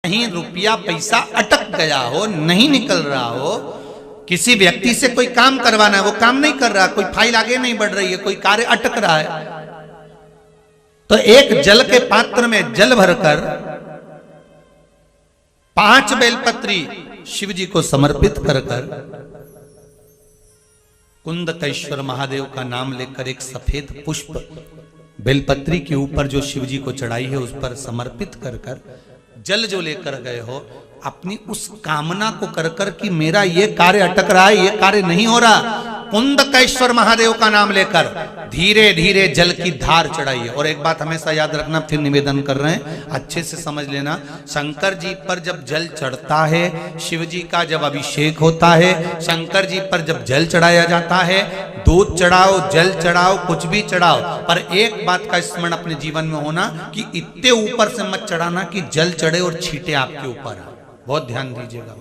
कहीं रुपया पैसा अटक गया हो, नहीं निकल रहा हो, किसी व्यक्ति से कोई काम करवाना है, वो काम नहीं कर रहा, कोई फाइल आगे नहीं बढ़ रही है, कोई कार्य अटक रहा है, तो एक जल के पात्र में जल भरकर 5 बेलपत्री शिव जी को समर्पित कर कुंदकेश्वर महादेव का नाम लेकर एक सफेद पुष्प बेलपत्री के ऊपर जो शिव जी को चढ़ाई है उस पर समर्पित कर जल जो लेकर गए हो, अपनी उस कामना को कर कि मेरा ये कार्य अटक रहा है, ये कार्य नहीं हो रहा, कुंदकेश्वर महादेव का नाम लेकर धीरे धीरे जल की धार चढ़ाइए। और एक बात हमेशा याद रखना, फिर निवेदन कर रहे हैं, अच्छे से समझ लेना, शंकर जी पर जब जल चढ़ता है, शिव जी का जब अभिषेक होता है, शंकर जी पर जब जल चढ़ाया जाता है, दूध चढ़ाओ, जल चढ़ाओ, कुछ भी चढ़ाओ, पर एक बात का स्मरण अपने जीवन में होना कि इतने ऊपर से मत चढ़ाना कि जल चढ़े और छींटे आपके ऊपर। बहुत ध्यान दीजिएगा।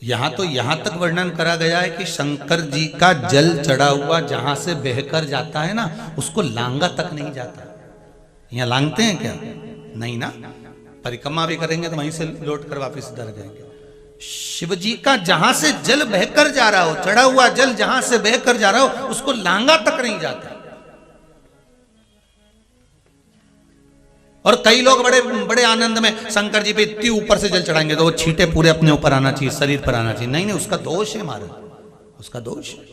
यहां तक वर्णन करा गया है कि शंकर जी का जल चढ़ा हुआ जहां से बहकर जाता है ना, उसको लांगा तक नहीं जाता। यहां लांगते हैं क्या? नहीं ना, परिक्रमा भी करेंगे तो वहीं से लौट कर वापिस इधर जाएंगे। शिव जी का जहां से जल बहकर जा रहा हो, चढ़ा हुआ जल जहां से बहकर जा रहा हो, उसको लांगा तक नहीं जाता। और कई लोग बड़े बड़े आनंद में शंकर जी पे इतनी ऊपर से जल चढ़ाएंगे तो वो छींटे पूरे अपने ऊपर आना चाहिए, शरीर पर आना चाहिए। नहीं, उसका दोष है महाराज, उसका दोष है।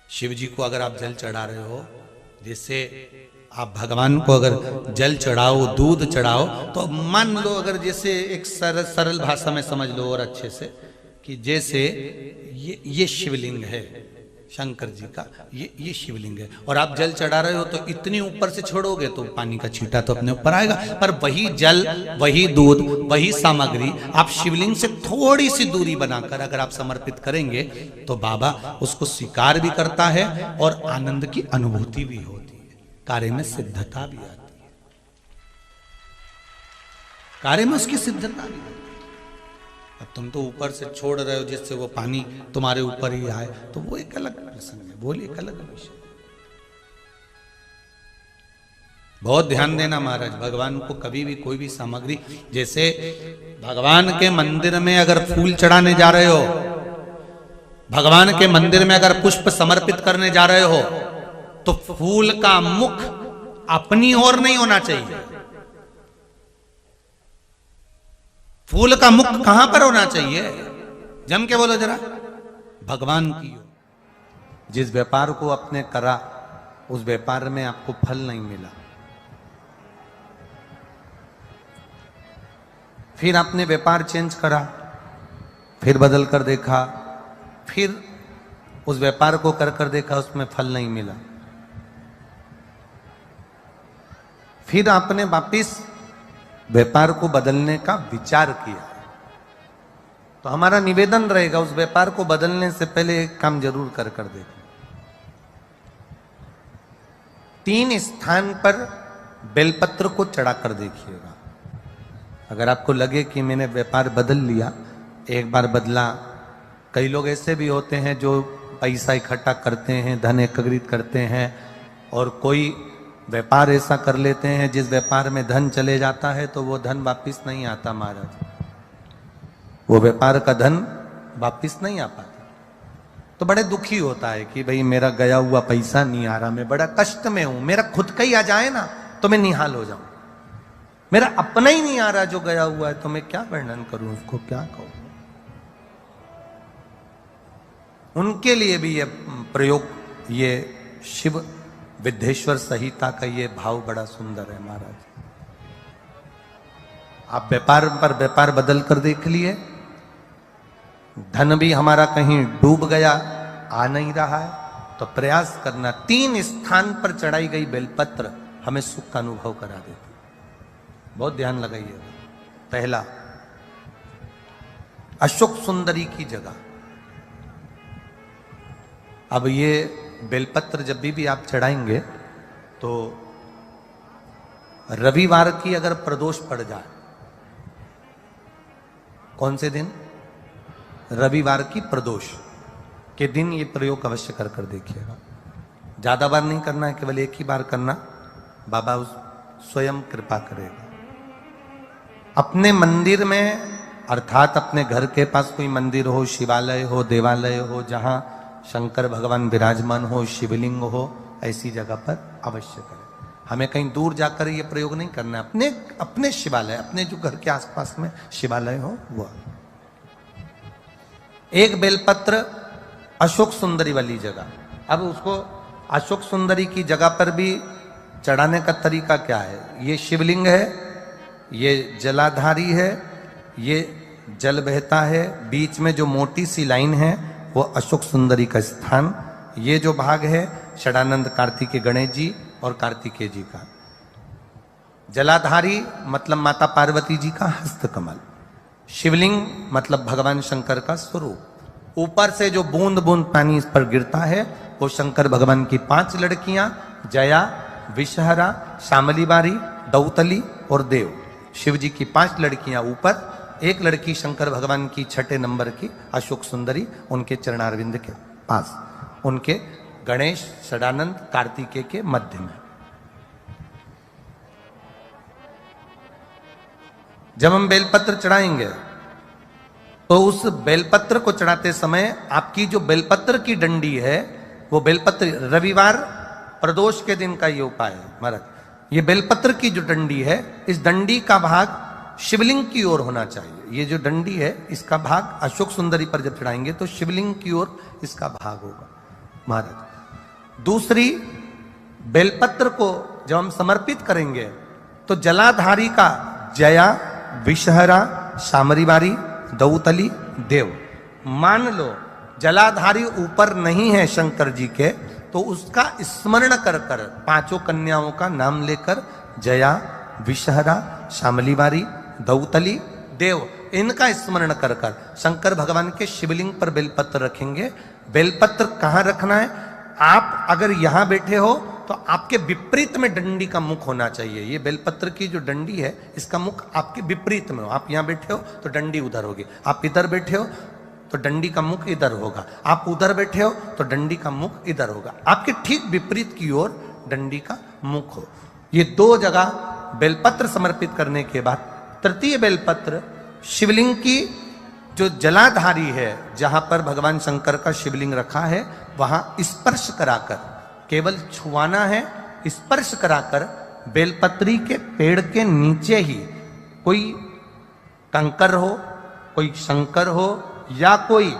शिव जी को अगर आप जल चढ़ा रहे हो, जैसे आप भगवान को अगर जल चढ़ाओ, दूध चढ़ाओ, तो मान लो अगर जैसे एक सरल भाषा में समझ लो और अच्छे से कि जैसे ये शिवलिंग है शंकर जी का, ये शिवलिंग है, और आप जल चढ़ा रहे हो तो इतनी ऊपर से छोड़ोगे तो पानी का छींटा तो अपने ऊपर आएगा, पर वही जल, वही दूध, वही सामग्री आप शिवलिंग से थोड़ी सी दूरी बनाकर अगर आप समर्पित करेंगे तो बाबा उसको स्वीकार भी करता है और आनंद की अनुभूति भी होती है, कार्य में सिद्धता भी आती है, कार्य में उसकी सिद्धता भी होती है। अब तुम तो ऊपर से छोड़ रहे हो जिससे वो पानी तुम्हारे ऊपर ही आए, तो वो एक अलग प्रसंग है, बोलिए एक अलग विषय। बहुत ध्यान देना महाराज, भगवान को कभी भी कोई भी सामग्री, जैसे भगवान के मंदिर में अगर फूल चढ़ाने जा रहे हो, भगवान के मंदिर में अगर पुष्प समर्पित करने जा रहे हो, तो फूल का मुख अपनी ओर नहीं होना चाहिए। फूल का मुख कहां पर होना चाहिए? जम के बोलो जरा, भगवान की ओर। जिस व्यापार को आपने करा उस व्यापार में आपको फल नहीं मिला, फिर आपने व्यापार चेंज करा, फिर बदल कर देखा, फिर उस व्यापार को कर देखा, उसमें फल नहीं मिला, फिर आपने वापिस व्यापार को बदलने का विचार किया, तो हमारा निवेदन रहेगा उस व्यापार को बदलने से पहले एक काम जरूर कर देखो। 3 स्थान पर बेलपत्र को चढ़ा कर देखिएगा। अगर आपको लगे कि मैंने व्यापार बदल लिया, एक बार बदला, कई लोग ऐसे भी होते हैं जो पैसा इकट्ठा करते हैं, धन एकत्रित करते हैं, और कोई व्यापार ऐसा कर लेते हैं जिस व्यापार में धन चले जाता है तो वो धन वापिस नहीं आता महाराज, वो व्यापार का धन वापिस नहीं आ पाता। तो बड़े दुखी होता है कि भाई मेरा गया हुआ पैसा नहीं आ रहा, मैं बड़ा कष्ट में हूं, मेरा खुद का ही आ जाए ना तो मैं निहाल हो जाऊं, मेरा अपना ही नहीं आ रहा जो गया हुआ है, तो मैं क्या वर्णन करूं, उसको क्या कहूं। उनके लिए भी ये प्रयोग, ये शिव विद्येश्वर संहिता का ये भाव बड़ा सुंदर है महाराज। आप व्यापार पर व्यापार बदल कर देख लिए, धन भी हमारा कहीं डूब गया, आ नहीं रहा है, तो प्रयास करना 3 स्थान पर चढ़ाई गई बेलपत्र हमें सुख का अनुभव करा देती। बहुत ध्यान लगाइए। पहला, अशोक सुंदरी की जगह। अब ये बेलपत्र जब भी आप चढ़ाएंगे तो रविवार की अगर प्रदोष पड़ जाए कौन से दिन? रविवार की प्रदोष के दिन ये प्रयोग अवश्य कर कर देखिएगा। ज्यादा बार नहीं करना है, केवल एक ही बार करना, बाबा स्वयं कृपा करेगा। अपने मंदिर में अर्थात अपने घर के पास कोई मंदिर हो, शिवालय हो, देवालय हो, जहां शंकर भगवान विराजमान हो, शिवलिंग हो, ऐसी जगह पर अवश्य करें। हमें कहीं दूर जाकर ये प्रयोग नहीं करना है। अपने अपने शिवालय, अपने जो घर के आसपास में शिवालय हो वो। एक बेलपत्र अशोक सुंदरी वाली जगह। अब उसको अशोक सुंदरी की जगह पर भी चढ़ाने का तरीका क्या है? ये शिवलिंग है, ये जलाधारी है, ये जल बहता है, बीच में जो मोटी सी लाइन है वो अशोक सुंदरी का स्थान। ये जो भाग है षडानंद कार्तिकेय गणेश जी और कार्तिकेय जी का। जलाधारी मतलब माता पार्वती जी का हस्तकमल। शिवलिंग मतलब भगवान शंकर का स्वरूप। ऊपर से जो बूंद बूंद पानी इस पर गिरता है वो शंकर भगवान की 5 लड़कियां, जया, विषहरा, शामलीबारी, दौतली और देव। शिव जी की 5 लड़कियां ऊपर, एक लड़की शंकर भगवान की 6 नंबर की अशोक सुंदरी उनके चरणारविंद के पास, उनके गणेश, षडानंद, कार्तिकेय के मध्य में। जब हम बेलपत्र चढ़ाएंगे तो उस बेलपत्र को चढ़ाते समय आपकी जो बेलपत्र की डंडी है वो बेलपत्र, रविवार प्रदोष के दिन का ये उपाय है महाराज। ये बेलपत्र की जो डंडी है, इस डंडी का भाग शिवलिंग की ओर होना चाहिए। ये जो डंडी है इसका भाग अशोक सुंदरी पर जब चढ़ाएंगे तो शिवलिंग की ओर इसका भाग होगा महाराज। दूसरी, बेलपत्र को जब हम समर्पित करेंगे तो जलाधारी का जया, विषहरा, शामरीबारी, दौतली, देव। मान लो जलाधारी ऊपर नहीं है शंकर जी के, तो उसका स्मरण कर कर 5 कन्याओं का नाम लेकर जया, विषहरा, शामलीबारी, दौतली, देव, इनका स्मरण कर कर शंकर भगवान के शिवलिंग पर बेलपत्र रखेंगे। बेलपत्र कहां रखना है? आप अगर यहां बैठे हो तो आपके विपरीत में डंडी का मुख होना चाहिए। ये बेलपत्र की जो डंडी है इसका मुख आपके विपरीत में हो। आप यहां बैठे हो तो डंडी उधर होगी, आप इधर बैठे हो तो डंडी का मुख इधर होगा, आप उधर बैठे हो तो डंडी का मुख इधर होगा। आपके ठीक विपरीत की ओर डंडी का मुख हो। ये 2 जगह बेलपत्र समर्पित करने के बाद तृतीय बेलपत्र शिवलिंग की जो जलाधारी है, जहां पर भगवान शंकर का शिवलिंग रखा है, वहां स्पर्श कराकर, केवल छुआना है, स्पर्श कराकर बेलपत्री के पेड़ के नीचे ही कोई कंकर हो, कोई शंकर हो या कोई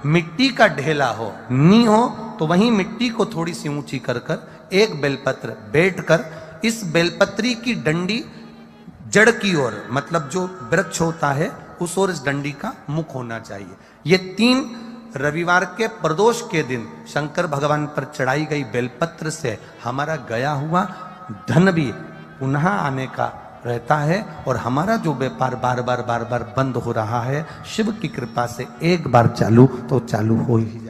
मिट्टी का ढेला हो, नी हो, तो वहीं मिट्टी को थोड़ी सी ऊंची कर कर एक बेलपत्र बैठकर इस बेलपत्री की डंडी जड़ की ओर, मतलब जो वृक्ष होता है उस ओर इस डंडी का मुख होना चाहिए। ये 3 रविवार के प्रदोष के दिन शंकर भगवान पर चढ़ाई गई बेलपत्र से हमारा गया हुआ धन भी पुनः आने का रहता है और हमारा जो व्यापार बार बार बंद हो रहा है, शिव की कृपा से एक बार चालू तो चालू हो ही जाए।